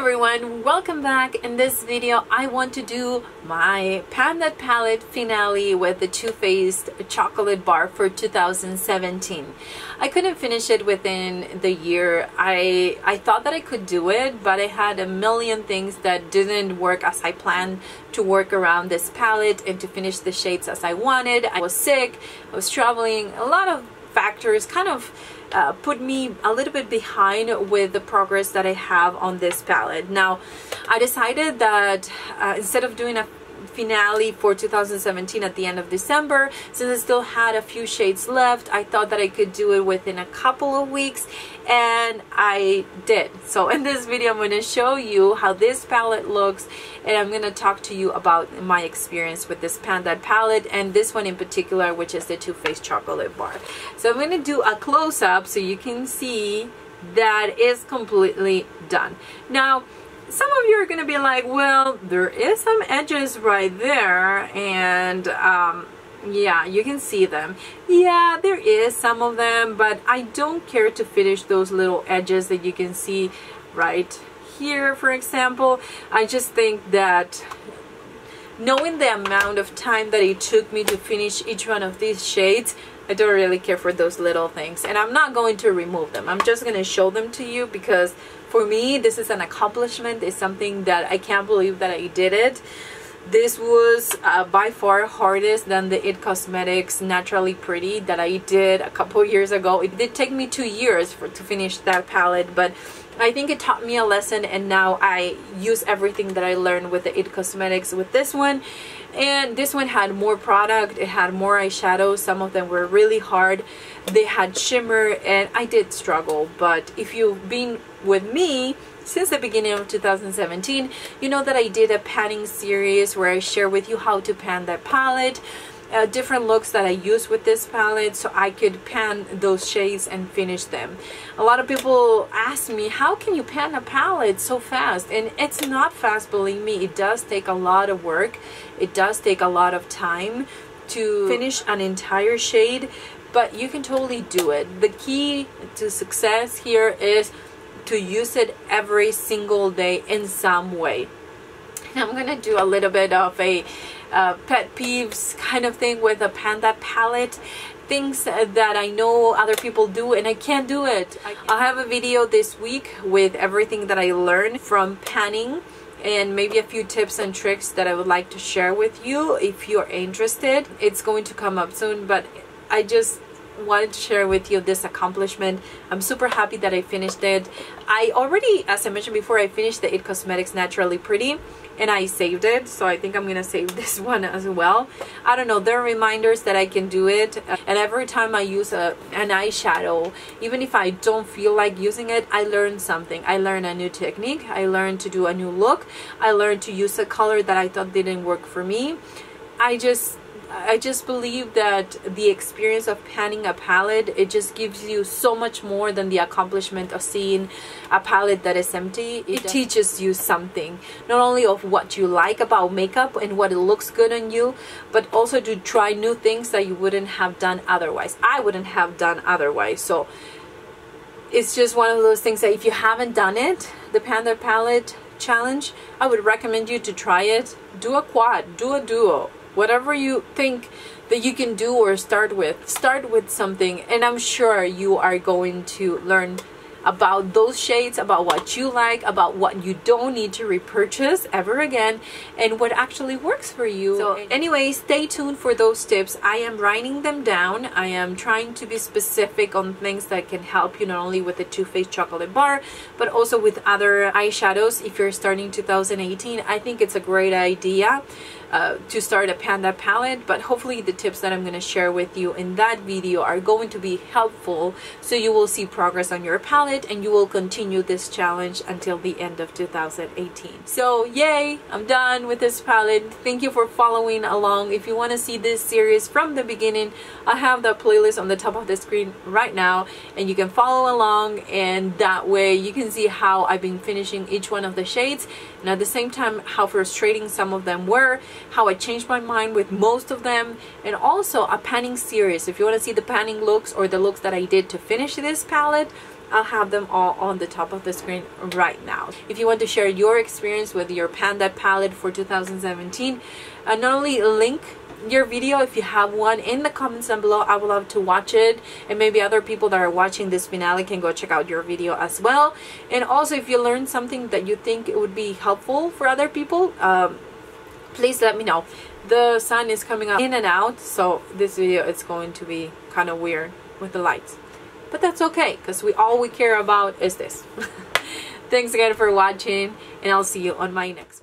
everyone, welcome back. In this video I want to do my Pan That Palette finale with the Too Faced chocolate bar for 2017. I couldn't finish it within the year. I thought that I could do it, but I had a million things that didn't work as I planned to work around this palette and to finish the shades as I wanted. I was sick, I was traveling, a lot of factors kind of put me a little bit behind with the progress that I have on this palette. Now, I decided that instead of doing a finale for 2017 at the end of December, since I still had a few shades left, I thought that I could do it within a couple of weeks, and I did. So in this video I'm going to show you how this palette looks, and I'm going to talk to you about my experience with this Pan That palette and this one in particular, which is the Too Faced chocolate bar. So I'm going to do a close-up so you can see that it's completely done. Now, some of you are going to be like, well, there is some edges right there, and yeah, you can see them. Yeah, there is some of them, but I don't care to finish those little edges that you can see right here, for example. I just think that knowing the amount of time that it took me to finish each one of these shades, I don't really care for those little things, and I'm not going to remove them. I'm just going to show them to you because for me this is an accomplishment. It's something that I can't believe that I did it. This was by far hardest than the IT Cosmetics Naturally Pretty that I did a couple years ago. It did take me 2 years to finish that palette, but I think it taught me a lesson, and now I use everything that I learned with the IT Cosmetics with this one. And this one had more product, it had more eyeshadows, some of them were really hard, they had shimmer, and I did struggle. But if you've been with me since the beginning of 2017, you know that I did a panning series where I share with you how to pan that palette, different looks that I use with this palette so I could pan those shades and finish them. A lot of people ask me, how can you pan a palette so fast? And it's not fast, believe me. It does take a lot of work. It does take a lot of time to finish an entire shade, but you can totally do it. The key to success here is to use it every single day in some way. I'm gonna do a little bit of a pet peeves kind of thing with a Pan That palette, things that I know other people do and I can't do it. I'll have a video this week with everything that I learned from panning and maybe a few tips and tricks that I would like to share with you if you're interested. It's going to come up soon, but I just wanted to share with you this accomplishment. I'm super happy that I finished it. I already, as I mentioned before, I finished the IT Cosmetics Naturally Pretty and I saved it, so I think I'm gonna save this one as well. I don't know, there are reminders that I can do it, and every time I use an eyeshadow, even if I don't feel like using it, I learn something. I learn a new technique, I learn to do a new look, I learned to use a color that I thought didn't work for me. I just believe that the experience of panning a palette, it just gives you so much more than the accomplishment of seeing a palette that is empty. It teaches you something, not only of what you like about makeup and what it looks good on you, but also to try new things that you wouldn't have done otherwise. I wouldn't have done otherwise. So it's just one of those things that if you haven't done it, the Pan That palette challenge, I would recommend you to try it. Do a quad, do a duo. Whatever you think that you can do or start with something, and I'm sure you are going to learn about those shades, about what you like, about what you don't need to repurchase ever again, and what actually works for you. So anyway, stay tuned for those tips. I am writing them down. I am trying to be specific on things that can help you not only with the Too Faced chocolate bar, but also with other eyeshadows. If you're starting 2018, I think it's a great idea to start a Pan That palette, but hopefully the tips that I'm going to share with you in that video are going to be helpful, so you will see progress on your palette and you will continue this challenge until the end of 2018. So yay, I'm done with this palette. Thank you for following along. If you want to see this series from the beginning, I have the playlist on the top of the screen right now, and you can follow along, and that way you can see how I've been finishing each one of the shades, and at the same time how frustrating some of them were, how I changed my mind with most of them, and also a panning series. If you want to see the panning looks or the looks that I did to finish this palette, I'll have them all on the top of the screen right now. If you want to share your experience with your Pan That palette for 2017, not only link your video if you have one in the comments down below. I would love to watch it, and maybe other people that are watching this finale can go check out your video as well. And also, if you learned something that you think it would be helpful for other people, please let me know. The sun is coming up in and out, so this video is going to be kind of weird with the lights, but that's okay, because all we care about is this. Thanks again for watching, and I'll see you on my next one.